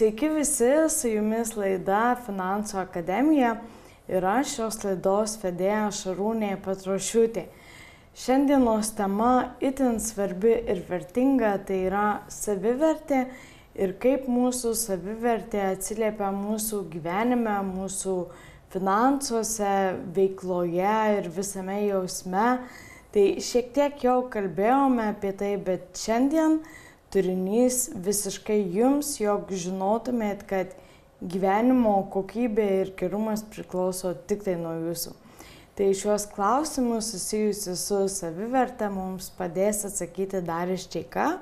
Sveiki visi, su jumis laida Finansų akademija ir aš šios laidos vedėja Šarūnė Petrošiūtė. Šiandienos tema itin svarbi ir vertinga, tai yra savivertė ir kaip mūsų savivertė atsiliepia mūsų gyvenime, mūsų finansuose, veikloje ir visame jausme. Tai šiek tiek jau kalbėjome apie tai, bet šiandien turinys visiškai jums, jog žinotumėt, kad gyvenimo kokybė ir gerumas priklauso tik tai nuo jūsų. Tai šios klausimus susijusius su saviverte mums padės atsakyti Darius Čeika,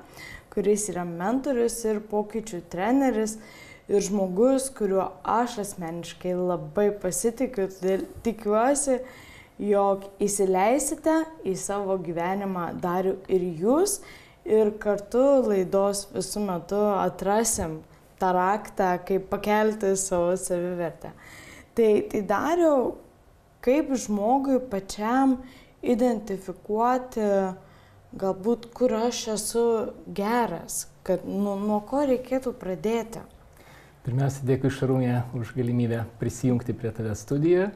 kuris yra mentorius ir pokyčių treneris ir žmogus, kuriuo aš asmeniškai labai pasitikiu, tikiuosi, jog įsileisite į savo gyvenimą Darių ir jūs. Ir kartu laidos visų metu atrasim tą raktą, kaip pakelti savo savivertę. Tai Dariau, kaip žmogui pačiam identifikuoti, galbūt kur aš esu geras, kad nuo ko reikėtų pradėti? Pirmiausia, dėkui Šarūnė už galimybę prisijungti prie tavęs studijoje.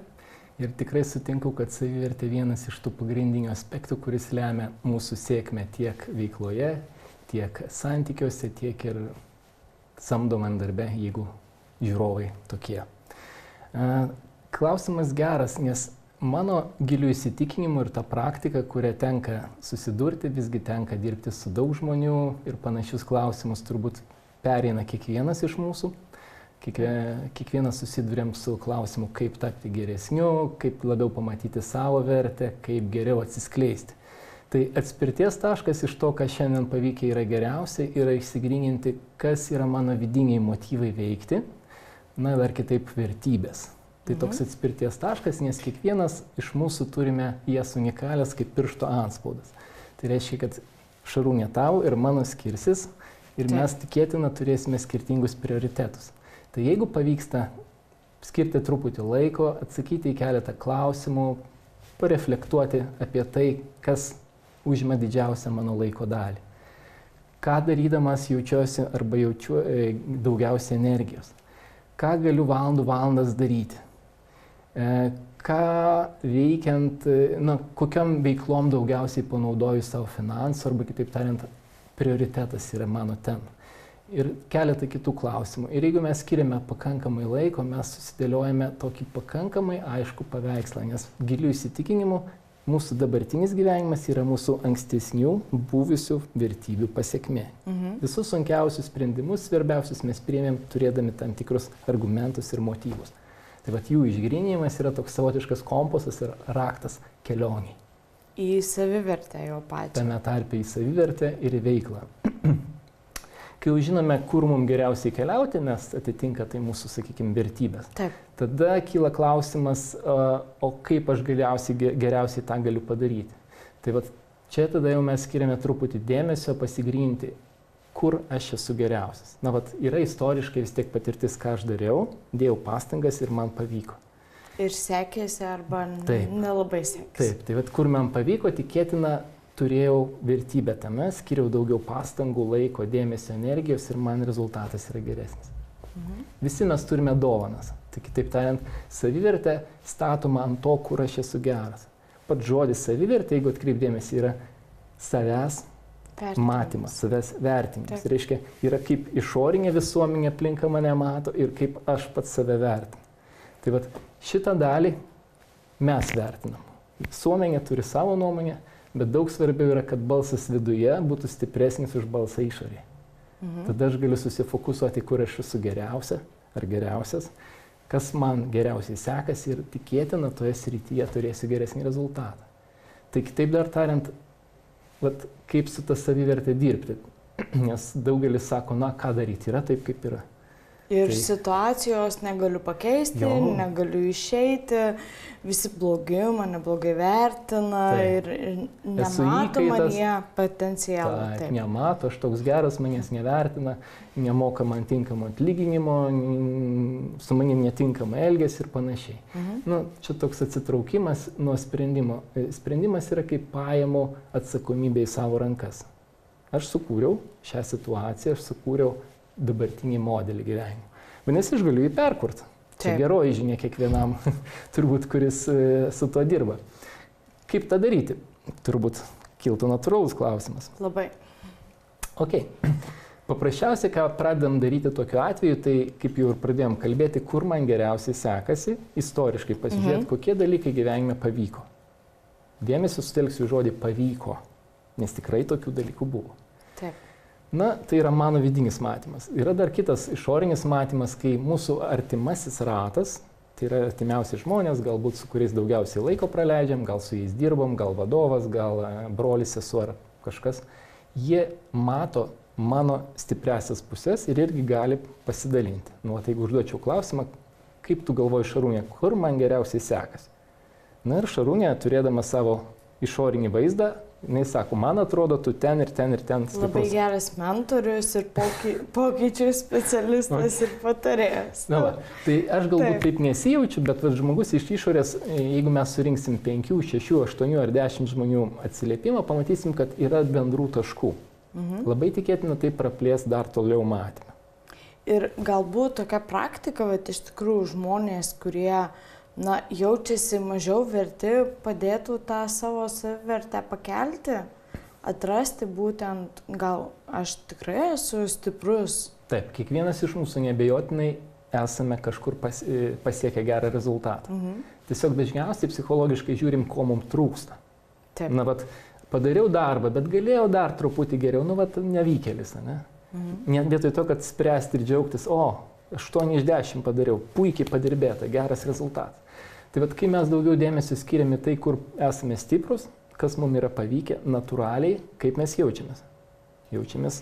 Ir tikrai sutinku, kad savivertė vienas iš tų pagrindinių aspektų, kuris lemia mūsų sėkmę tiek veikloje, tiek santykiuose, tiek ir samdomam darbe, jeigu žiūrovai tokie. Klausimas geras, nes mano gilių įsitikinimų ir ta praktika, kurią tenka susidurti, visgi tenka dirbti su daug žmonių ir panašius klausimus turbūt pereina kiekvienas iš mūsų. Kiekvienas susidurėm su klausimu, kaip tapti geresniu, kaip labiau pamatyti savo vertę, kaip geriau atsiskleisti. Tai atspirties taškas iš to, ką šiandien pavykę yra geriausia, yra išsigryninti, kas yra mano vidiniai motyvai veikti, na dar kitaip vertybės. Tai toks atspirties taškas, nes kiekvienas iš mūsų turime jas unikalias kaip piršto antspaudas. Tai reiškia, kad Šarūnė tau ir mano skirsis ir mes tikėtina turėsime skirtingus prioritetus. Tai jeigu pavyksta skirti truputį laiko, atsakyti į keletą klausimų, pareflektuoti apie tai, kas užima didžiausią mano laiko dalį. Ką darydamas jaučiuosi arba jaučiu daugiausia energijos. Ką galiu valandas daryti. Ką veikiant, kokiam veiklom daugiausiai panaudoju savo finansų, arba kitaip tariant, prioritetas yra mano ten. Ir keletą kitų klausimų. Ir jeigu mes skiriame pakankamai laiko, mes susidėliojame tokį pakankamai aišku paveikslą, nes gilių įsitikinimų mūsų dabartinis gyvenimas yra mūsų ankstesnių buvusių vertybių pasekmė. Visus sunkiausius sprendimus, svarbiausius mes priėmėm turėdami tam tikrus argumentus ir motyvus. Tai vat jų išgryninimas yra toks savotiškas kompasas ir raktas kelioniai. Į savivertę jo pačią. Tame tarpe į savivertę ir į veiklą. Kai jau žinome, kur mums geriausiai keliauti, nes atitinka tai mūsų, sakykime, vertybės. Taip. Tada kyla klausimas, o kaip aš geriausiai tą galiu padaryti. Tai vat čia tada jau mes skiriame truputį dėmesio pasigryninti, kur aš esu geriausias. Na vat yra istoriškai vis tiek patirtis, ką aš dariau, dėjau pastangas ir man pavyko. Ir sekėsi arba nelabai sekėsi. Taip, tai vat kur man pavyko, tikėtina, turėjau vertybę tame, skiriau daugiau pastangų, laiko, dėmesio, energijos ir man rezultatas yra geresnis. Visi mes turime dovanas. Tai kitaip tariant, savivertė statoma ant to, kur aš esu geras. Pats žodis savivertė, jeigu atkreipdėmės, yra savęs matymas, savęs vertinimas. Tai reiškia, yra kaip išorinė visuomenė aplinka mane mato ir kaip aš pats save vertinu. Tai vat šitą dalį mes vertinam. Visuomenė turi savo nuomonę, bet daug svarbiau yra, kad balsas viduje būtų stipresnis už balsą išorėje. Tada aš galiu susifokusuoti, kur aš esu geriausia ar geriausias, kas man geriausiai sekasi ir tikėtina toje srityje turėsiu geresnį rezultatą. Tai kitaip dar tariant, kaip su ta savivertė dirbti, nes daugelis sako, ką daryti, yra taip, kaip yra. Ir situacijos negaliu pakeisti, negaliu išeiti, visi blogi, mane blogai vertina ir nemato manyje potencialą. Taip, nemato, aš toks geras, manęs nevertina, nemoka man tinkamo atlyginimo, su manim netinkama elgesį ir panašiai. Čia toks atsitraukimas nuo sprendimo. Sprendimas yra kaip paėmų atsakomybę į savo rankas. Aš sukūriau šią situaciją, aš sukūriau dabartinį modelį gyvenimo. Vadinasi, aš galiu jį perkurti. Čia Taip. geroji žinia kiekvienam, turbūt, kuris su tuo dirba. Kaip tą daryti? Turbūt kiltų natūralus klausimas. Labai. Ok. Paprasčiausiai, ką pradedam daryti tokiu atveju, tai kaip jau ir pradėjom kalbėti, kur man geriausiai sekasi, istoriškai pasižiūrėti, kokie dalykai gyvenime pavyko. Dėmesį sutelksiu žodį pavyko, nes tikrai tokių dalykų buvo. Taip. Na, tai yra mano vidinis matymas. Yra dar kitas išorinis matymas, kai mūsų artimasis ratas, tai yra artimiausi žmonės, galbūt su kuriais daugiausiai laiko praleidžiam, gal su jais dirbam, gal vadovas, gal brolis, sesuo ar kažkas, jie mato mano stipriasias pusės ir irgi gali pasidalinti. Nu, tai jeigu užduočiau klausimą, kaip tu galvoji, Šarūnė, kur man geriausiai sekasi? Na ir Šarūnė, turėdama savo išorinį vaizdą, jinai sako, man atrodo, tu ten ir ten ir ten stiprus. Labai geras mentorius ir pokyčių specialistas ir patarėjas. Na, va, tai aš galbūt taip nesijaučiu, bet žmogus iš išorės, jeigu mes surinksim 5, 6, 8 ar 10 žmonių atsiliepimą, pamatysim, kad yra bendrų taškų. Labai tikėtina tai praplės dar toliau matymą. Ir galbūt tokia praktika, bet iš tikrųjų žmonės, kurie jaučiasi mažiau verti, padėtų tą savo savivertę pakelti, atrasti būtent, gal aš tikrai esu stiprus. Taip, kiekvienas iš mūsų neabejotinai esame kažkur pasiekę gerą rezultatą. Tiesiog dažniausiai psichologiškai žiūrim, ko mums trūksta. Taip. Na, vat, padariau darbą, bet galėjau dar truputį geriau, nu, vat, nevykėlis, ne? Vietoj to, kad spręsti ir džiaugtis, 8 iš 10 padariau, puikiai padirbėta, geras rezultatas. Tai vat, kai mes daugiau dėmesio skiriame tai, kur esame stiprus, kas mums yra pavykę, natūraliai, kaip mes jaučiamės. Jaučiamės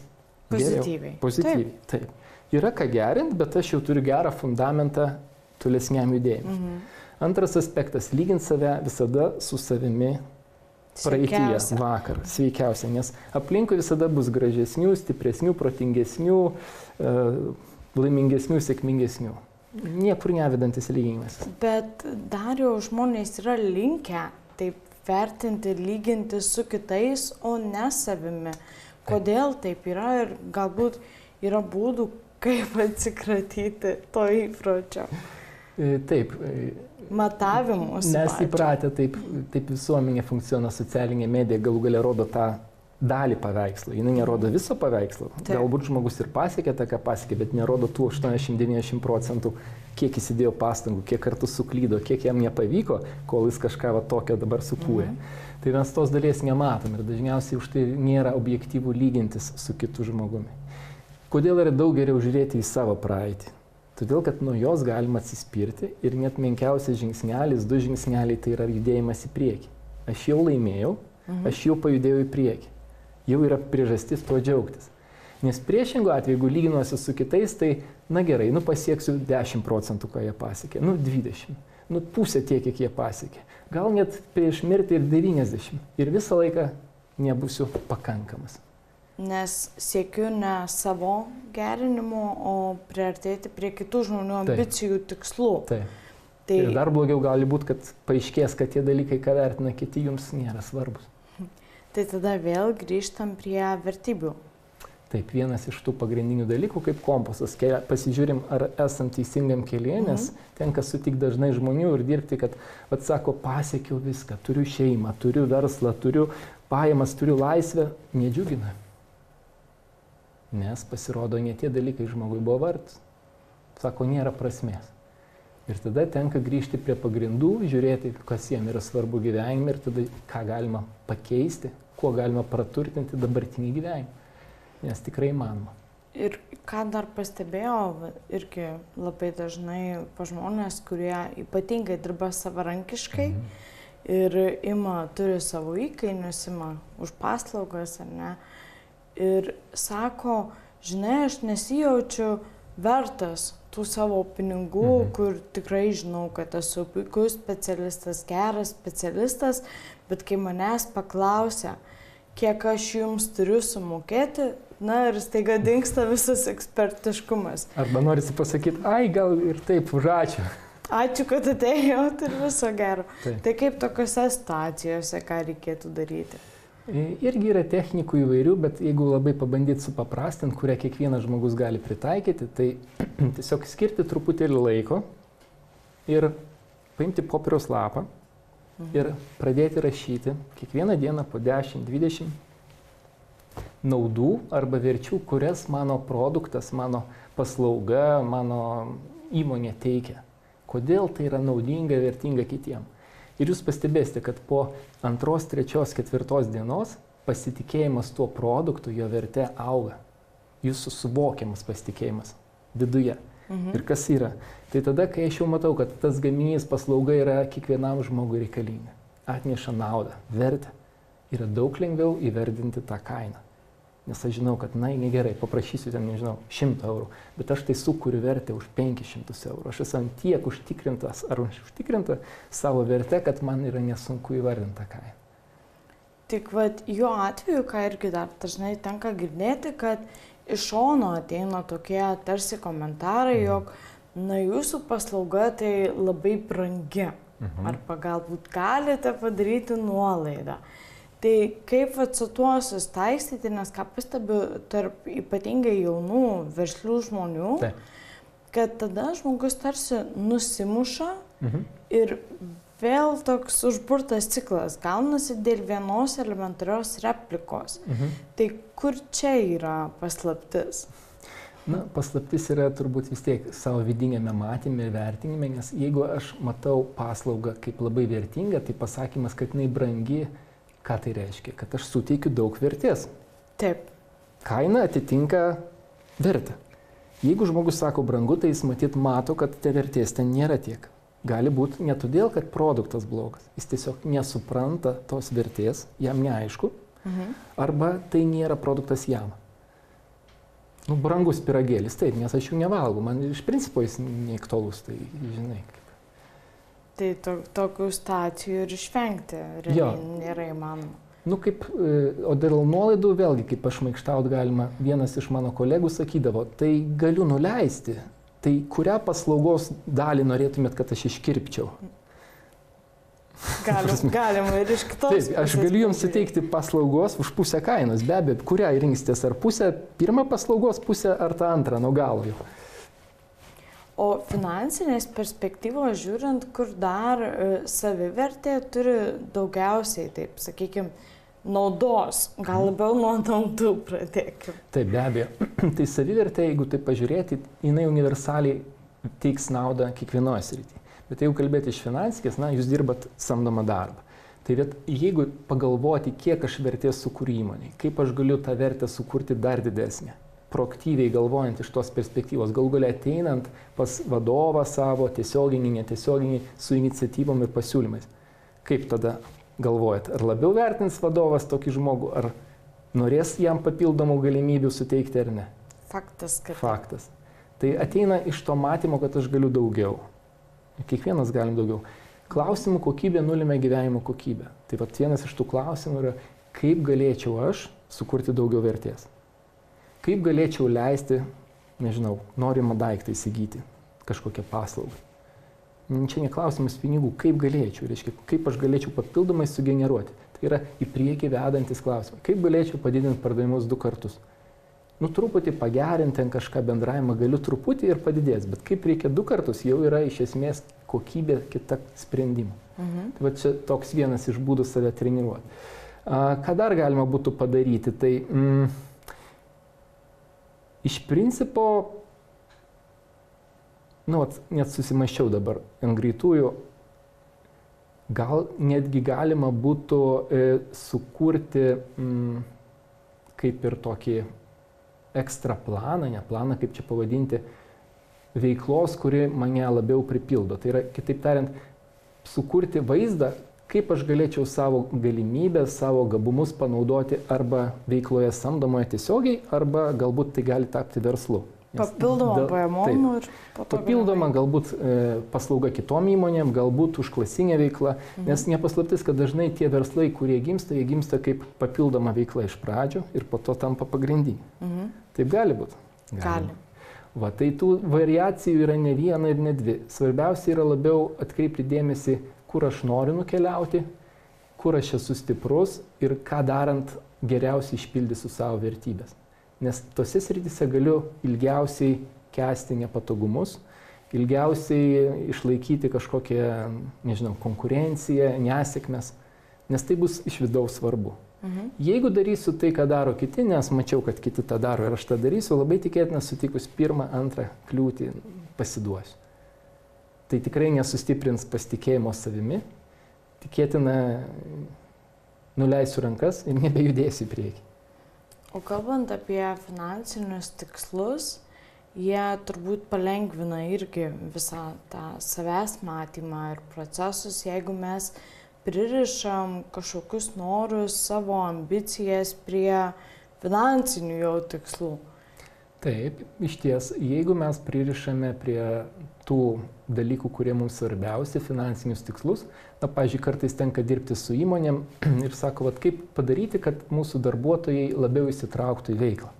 pozityviai. Pozityviai, taip. Yra ką gerinti, bet aš jau turiu gerą fundamentą tolesniam judėjimui. Antras aspektas, lyginti save visada su savimi praeityje, vakar, sveikiausia, nes aplinkui visada bus gražesnių, stipresnių, protingesnių, laimingesnių, sėkmingesnių. Niekur nevedantis lyginimas. Bet dar jau žmonės yra linkę taip vertinti, lyginti su kitais, o ne savimi. Kodėl taip yra ir galbūt yra būdų, kaip atsikratyti to įpročio? Taip. Matavimus. Mes įpratę, taip visuomenė funkcionuoja, socialinė medija galų galia rodo tą dalį paveikslo. Jis nerodo viso paveikslo. Taip. Galbūt žmogus ir pasiekė tą, ką pasiekė, bet nerodo tų 80-90%, kiek jis įdėjo pastangų, kiek kartų suklydo, kiek jam nepavyko, kol jis kažką tokio dabar sukūrė. Tai mes tos dalies nematom ir dažniausiai už tai nėra objektyvų lygintis su kitu žmogumi. Kodėl yra daug geriau žiūrėti į savo praeitį? Todėl, kad nuo jos galima atsispirti ir net menkiausias žingsnelis, 2 žingsneliai tai yra judėjimas į priekį. Aš jau laimėjau, aš jau pajudėjau į priekį. Jau yra priežastis tuo džiaugtis. Nes priešingų atveju, jeigu lyginuosi su kitais, tai, na gerai, pasieksiu 10%, ką jie pasiekė, 20%, pusę tiek, kiek jie pasiekė. Gal net prieš mirtį ir 90%. Ir visą laiką nebūsiu pakankamas. Nes siekiu ne savo gerinimo, o priartėti prie kitų žmonių ambicijų, tikslų. Taip. Tai... Ir dar blogiau gali būti, kad paaiškės, kad tie dalykai, ką vertina kiti, jums nėra svarbus. Tai tada vėl grįžtam prie vertybių. Taip, vienas iš tų pagrindinių dalykų kaip kompasas. Pasižiūrim, ar esam teisingam kelyje, nes tenka sutikti dažnai žmonių ir dirbti, kad, sako, pasiekiau viską, turiu šeimą, turiu verslą, turiu pajamas, turiu laisvę, nedžiugina. Nes pasirodo, ne tie dalykai žmogui buvo vertus. Sako, nėra prasmės. Ir tada tenka grįžti prie pagrindų, žiūrėti, kas jiem yra svarbu gyvenime ir tada ką galima pakeisti, kuo galima praturtinti dabartinį gyvenimą. Nes tikrai įmanoma. Ir ką dar pastebėjau, irgi labai dažnai pa žmonės, kurie ypatingai dirba savarankiškai ir turi savo įkainius, ima už paslaugas, ar ne. Ir sako, žinai, aš nesijaučiu vertas tų savo pinigų, kur tikrai žinau, kad esu puikus specialistas, geras specialistas, bet kai manęs paklausia, kiek aš jums turiu sumokėti, ir staiga dingsta visas ekspertiškumas. Arba norisi pasakyti, gal ir taip, už ačiū. Ačiū, kad atėjot ir viso gero. Taip. Tai kaip tokiose situacijose, ką reikėtų daryti? Irgi yra technikų įvairių, bet jeigu labai pabandyti supaprastinti, kurią kiekvienas žmogus gali pritaikyti, tai tiesiog skirti truputėlį laiko ir paimti popieriaus lapą ir pradėti rašyti kiekvieną dieną po 10-20 naudų arba verčių, kurias mano produktas, mano paslauga, mano įmonė teikia. Kodėl tai yra naudinga, vertinga kitiem. Ir jūs pastebėsite, kad po 2, 3, 4 dienos pasitikėjimas tuo produktu, jo verte auga. Jūsų suvokiamas pasitikėjimas viduje. Ir kas yra? Tai tada, kai aš jau matau, kad tas gaminys, paslauga yra kiekvienam žmogui reikalinga, atneša naudą, vertę, yra daug lengviau įverdinti tą kainą. Nes aš žinau, kad, negerai, paprašysiu ten, 100 eurų, bet aš tai sukuriu vertę už 500 eurų. Aš esu tiek užtikrintas ar užtikrinta savo vertę, kad man yra nesunku įvardinti tą kainą. Tik jo atveju, ką irgi dar dažnai tenka girdėti, kad iš šono ateina tokie tarsi komentarai, jog jūsų paslauga tai labai brangi. Arba galbūt galite padaryti nuolaidą. Tai kaip su tuo susitaikstyti, nes ką pastebiu tarp ypatingai jaunų verslių žmonių, kad tada žmogus tarsi nusimuša ir vėl toks užburtas ciklas gaunasi dėl vienos elementarios replikos. Tai kur čia yra paslaptis? Paslaptis yra turbūt vis tiek savo vidinėme matyme ir vertinime, nes jeigu aš matau paslaugą kaip labai vertingą, tai pasakymas, kad jinai brangi, ką tai reiškia? Kad aš suteikiu daug vertės. Taip. Kaina atitinka vertę. Jeigu žmogus sako brangu, tai jis mato, kad te vertės ten nėra tiek. Gali būti ne todėl, kad produktas blogas. Jis tiesiog nesupranta tos vertės, jam neaišku, arba tai nėra produktas jam. Brangus pyragėlis, taip, nes aš jų nevalgau, man iš principo jis neaktualus, tai žinai. Tai tokių situacijų ir išvengti nėra įmanoma. O dėl nuolaidų vėlgi, kaip aš maikštaut galima, vienas iš mano kolegų sakydavo, tai galiu nuleisti, tai kurią paslaugos dalį norėtumėt, kad aš iškirpčiau? Galima ir iš kitos. Taip, aš galiu jums suteikti paslaugos už pusę kainos, be abejo, kurią rinksitės, ar pirmą paslaugos pusę, ar tą antrą nuo galo jau. O finansinės perspektyvos žiūrint, kur dar savivertė turi daugiausiai, taip sakykime, naudos, gal labiau nuo naudų pradėkime. Taip, be abejo. Tai savivertė, jeigu tai pažiūrėti, jinai universaliai teiks naudą kiekvienoje srityje. Bet jeigu kalbėti iš finansinės, jūs dirbat samdomą darbą. Tai jeigu pagalvoti, kiek aš vertės sukūriu įmonei, kaip aš galiu tą vertę sukurti dar didesnę, proaktyviai galvojant iš tos perspektyvos, galų gale ateinant pas vadovą savo, tiesioginį, netiesioginį, su iniciatyvom ir pasiūlymais. Kaip tada galvojat? Ar labiau vertins vadovas tokį žmogų, ar norės jam papildomų galimybių suteikti ar ne? Faktas, kad. Faktas. Tai ateina iš to matymo, kad aš galiu daugiau. Kiekvienas galim daugiau. Klausimų kokybė nulėmė gyvenimo kokybę. Tai vienas iš tų klausimų yra, kaip galėčiau aš sukurti daugiau vertės. Kaip galėčiau leisti, norimą daiktą įsigyti, kažkokią paslaugą. Čia neklausimas pinigų, kaip galėčiau, reiškia, kaip aš galėčiau papildomai sugeneruoti. Tai yra į priekį vedantis klausimai. Kaip galėčiau padidinti pardavimus 2 kartus. Truputį pagerinti ten kažką bendravimą galiu truputį ir padidės, bet kaip reikia 2 kartus, jau yra iš esmės kokybė kita sprendimų. Tai čia toks vienas iš būdų save treniruoti. Ką dar galima būtų padaryti? Tai iš principo, net susimąsčiau dabar ant greitųjų, gal netgi galima būtų sukurti kaip ir tokį ekstra planą, ne planą, kaip čia pavadinti, veiklos, kuri mane labiau pripildo. Tai yra, kitaip tariant, sukurti vaizdą, kaip aš galėčiau savo galimybės, savo gabumus panaudoti arba veikloje samdomoje tiesiogiai, arba galbūt tai gali tapti verslu. Papildoma pajamom ir po to. Papildoma galbūt paslauga kitom įmonėm, galbūt užklasinė veikla, nes nepaslaptis, kad dažnai tie verslai, kurie gimsta, jie gimsta kaip papildoma veikla iš pradžio ir po to tampa pagrindinė. Taip gali būti? Gali. Tai tų variacijų yra ne viena ir ne 2. Svarbiausia yra labiau atkreipti dėmesį, kur aš noriu nukeliauti, kur aš esu stiprus ir ką darant geriausiai išpildysiu savo vertybės. Nes tose srityse galiu ilgiausiai kęsti nepatogumus, ilgiausiai išlaikyti kažkokią, nežinau, konkurenciją, nesėkmes, nes tai bus iš vidaus svarbu. Jeigu darysiu tai, ką daro kiti, nes mačiau, kad kiti tą daro ir aš tą darysiu, labai tikėtina sutikus pirmą, antrą kliūtį pasiduosiu. Tai tikrai nesustiprins pasitikėjimo savimi, tikėtina nuleisiu rankas ir nebejudėsiu į priekį. O kalbant apie finansinius tikslus, jie turbūt palengvina irgi visą tą savęs matymą ir procesus, jeigu mes pririšam kažkokius norus, savo ambicijas prie finansinių jau tikslų. Taip, iš ties, jeigu mes pririšame prie tų dalykų, kurie mums svarbiausi, finansinius tikslus, pavyzdžiui, kartais tenka dirbti su įmonėm ir sako, kaip padaryti, kad mūsų darbuotojai labiau įsitrauktų į veiklą.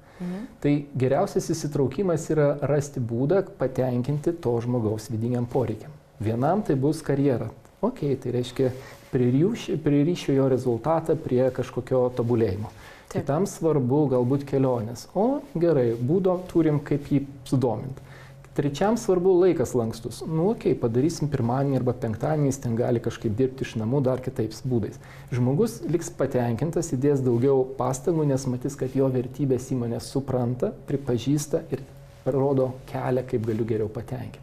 Tai geriausias įsitraukimas yra rasti būdą patenkinti to žmogaus vidiniam poreikiam. Vienam tai bus karjera. Tai reiškia pririšiu jo rezultatą prie kažkokio tobulėjimo. Kitam svarbu galbūt kelionės. Gerai, būdo turim kaip jį sudominti. Trečiam svarbu laikas lankstus. Padarysim pirmadienį arba penktadienį, jis ten gali kažkaip dirbti iš namų dar kitais būdais. Žmogus liks patenkintas, įdės daugiau pastangų, nes matys, kad jo vertybės įmonė supranta, pripažįsta ir rodo kelią, kaip galiu geriau patenkinti.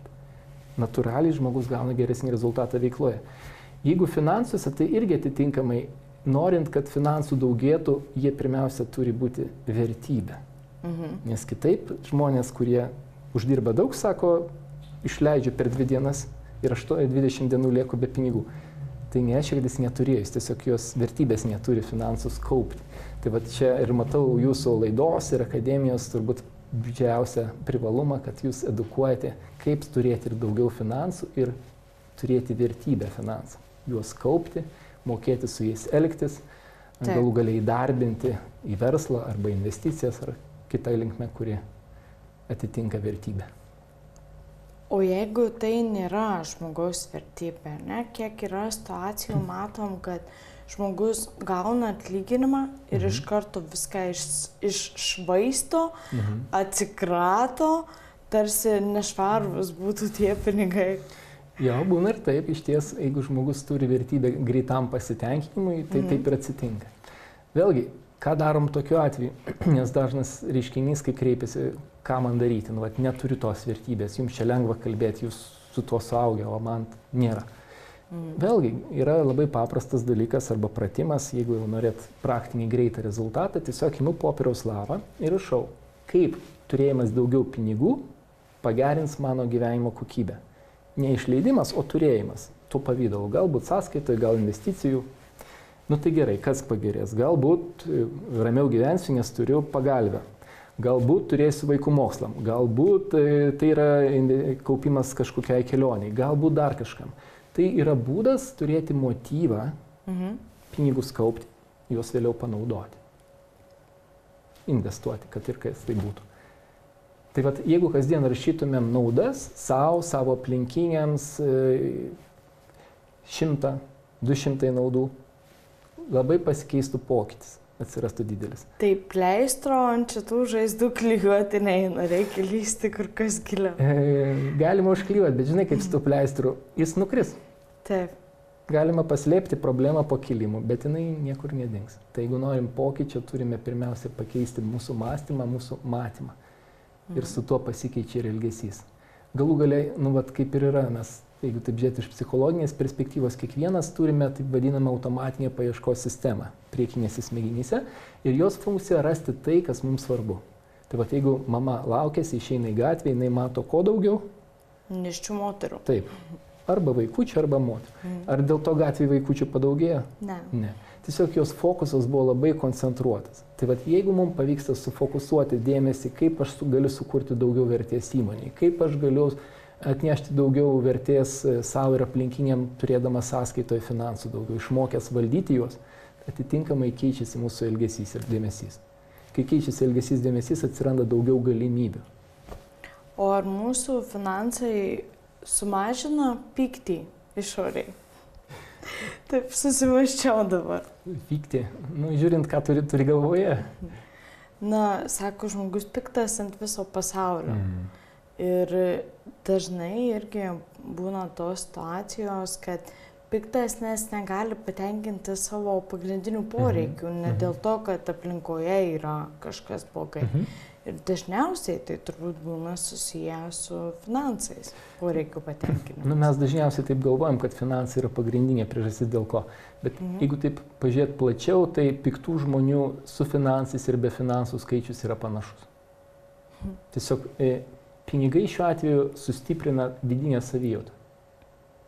Natūraliai žmogus gauna geresnį rezultatą veikloje. Jeigu finansuose, tai irgi atitinkamai, norint, kad finansų daugėtų, jie pirmiausia turi būti vertybė. Nes kitaip žmonės, kurie uždirba daug, sako, išleidžiu per 2 dienas ir 20 dienų lieku be pinigų. Tai nereiškia, kad jis neturėjo, jis tiesiog jos vertybės neturi finansus kaupti. Tai čia ir matau jūsų laidos ir akademijos turbūt didžiausią privalumą, kad jūs edukuojate, kaip turėti ir daugiau finansų ir turėti vertybę finansų. Juos kaupti, mokėti su jais elgtis, galų galiai įdarbinti į verslą arba investicijas ar kitą linkmę, kuri atitinka vertybę. O jeigu tai nėra žmogaus vertybė, kiek yra situacijų, matom, kad žmogus gauna atlyginimą ir iš karto viską iššvaisto, atsikrato, tarsi nešvarūs būtų tie pinigai. Jo, būna ir taip, iš ties, jeigu žmogus turi vertybę greitam pasitenkinimui, tai taip ir atsitinka. Vėlgi, ką darom tokiu atveju, nes dažnas reiškinys, kai kreipiasi, ką man daryti, neturiu tos vertybės, jums čia lengva kalbėti, jūs su tuo suaugę, o man nėra. Vėlgi, yra labai paprastas dalykas arba pratimas, jeigu jau norėt praktinį greitą rezultatą, tiesiog imu popieriaus lapą ir rašau, kaip turėjimas daugiau pinigų pagerins mano gyvenimo kokybę. Ne išleidimas, o turėjimas tuo pavydalu. Galbūt sąskaitoje, gal investicijų. Tai gerai, kas pagerės? Galbūt ramiau gyvensiu, nes turiu pagalbę. Galbūt turėsiu vaikų mokslam. Galbūt tai yra kaupimas kažkokiai kelioniai. Galbūt dar kažkam. Tai yra būdas turėti motyvą pinigus kaupti, juos vėliau panaudoti. Investuoti, kad ir kas tai būtų. Tai jeigu kasdien rašytumėm naudas savo aplinkiniams 100, 200 naudų, labai pasikeistų pokytis, atsirastų didelis. Tai pleistro ant šitų žaizdų klijuoti neina, reikia lysti kur kas giliau. Galima užklijuoti, bet žinai, kaip su tų pleistru, jis nukris. Taip. Galima paslėpti problemą po kilimu, bet jinai niekur nedings. Tai jeigu norim pokyčio, turime pirmiausia pakeisti mūsų mąstymą, mūsų matymą. Ir su tuo pasikeičia ir elgesys. Galų galiai, kaip ir yra, mes, jeigu taip žiūrėti iš psichologinės perspektyvos, kiekvienas turime taip vadinamą automatinę paieškos sistemą priekinėse smegenyse ir jos funkcija rasti tai, kas mums svarbu. Tai jeigu mama laukiasi, išeina į gatvę, jinai mato ko daugiau? Nėščių moterų. Taip. Arba vaikučių, arba moterų. Ar dėl to gatvėje vaikučių padaugėjo? Ne. Tiesiog jos fokusas buvo labai koncentruotas. Tai jeigu mums pavyksta sufokusuoti dėmesį, kaip aš galiu sukurti daugiau vertės įmonėje, kaip aš galiu atnešti daugiau vertės savo ir aplinkiniam, turėdamas sąskaitoje finansų daugiau, išmokęs valdyti juos, atitinkamai keičiasi mūsų elgesys ir dėmesys. Kai keičiasi elgesys, dėmesys, atsiranda daugiau galimybių. O ar mūsų finansai sumažina pyktį išoriai? Taip susimaščiau dabar. Pykti. Nu, žiūrint, ką turi galvoje. Na, sako, žmogus piktas ant viso pasaulio. Ir dažnai irgi būna tos situacijos, kad piktas, nes negali patenkinti savo pagrindinių poreikių, ne dėl to, kad aplinkoje yra kažkas blogai. Ir dažniausiai tai turbūt būna susiję su finansais, poreikių patenkinimu. Nu, mes dažniausiai taip galvojam, kad finansai yra pagrindinė priežastis dėl ko. Bet jeigu taip pažiūrėt plačiau, tai piktų žmonių su finansais ir be finansų skaičius yra panašus. Tiesiog pinigai šiuo atveju sustiprina vidinę savijautą.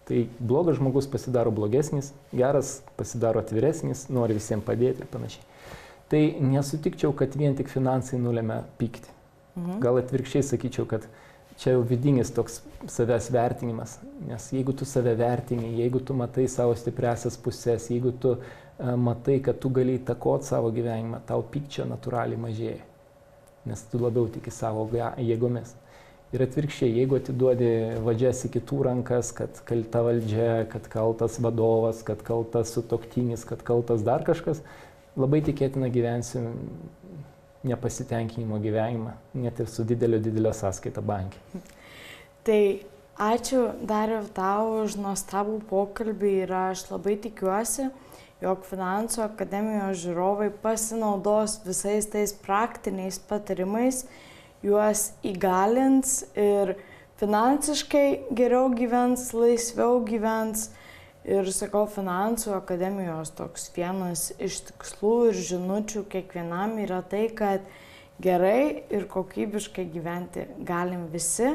Tai blogas žmogus pasidaro blogesnis, geras pasidaro atviresnis, nori visiems padėti ir panašiai. Tai nesutikčiau, kad vien tik finansai nulemia pyktį. Gal atvirkščiai sakyčiau, kad čia jau vidinis toks savęs vertinimas. Nes jeigu tu save vertini, jeigu tu matai savo stipriasias pusės, jeigu tu matai, kad tu gali įtakoti savo gyvenimą, tau pykčio natūraliai mažėja. Nes tu labiau tiki savo jėgomis. Ir atvirkščiai, jeigu atiduodi valdžias į kitų rankas, kad kalta valdžia, kad kaltas vadovas, kad kaltas sutuoktinis, kad kaltas dar kažkas, labai tikėtina gyvensi nepasitenkinimo gyvenimą, net ir su didelio sąskaita banke. Tai ačiū Dariau tau už nuostabų pokalbį ir aš labai tikiuosi, jog Finansų akademijos žiūrovai pasinaudos visais tais praktiniais patarimais, juos įgalins ir finansiškai geriau gyvens, laisviau gyvens. Ir sakau, Finansų akademijos toks vienas iš tikslų ir žinučių kiekvienam yra tai, kad gerai ir kokybiškai gyventi galim visi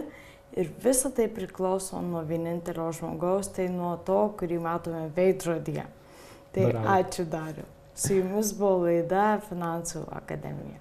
ir visa tai priklauso nuo vienintelio žmogaus, tai nuo to, kurį matome veidrodyje. Tai ačiū Dariau. Su jumis buvo laida Finansų akademija.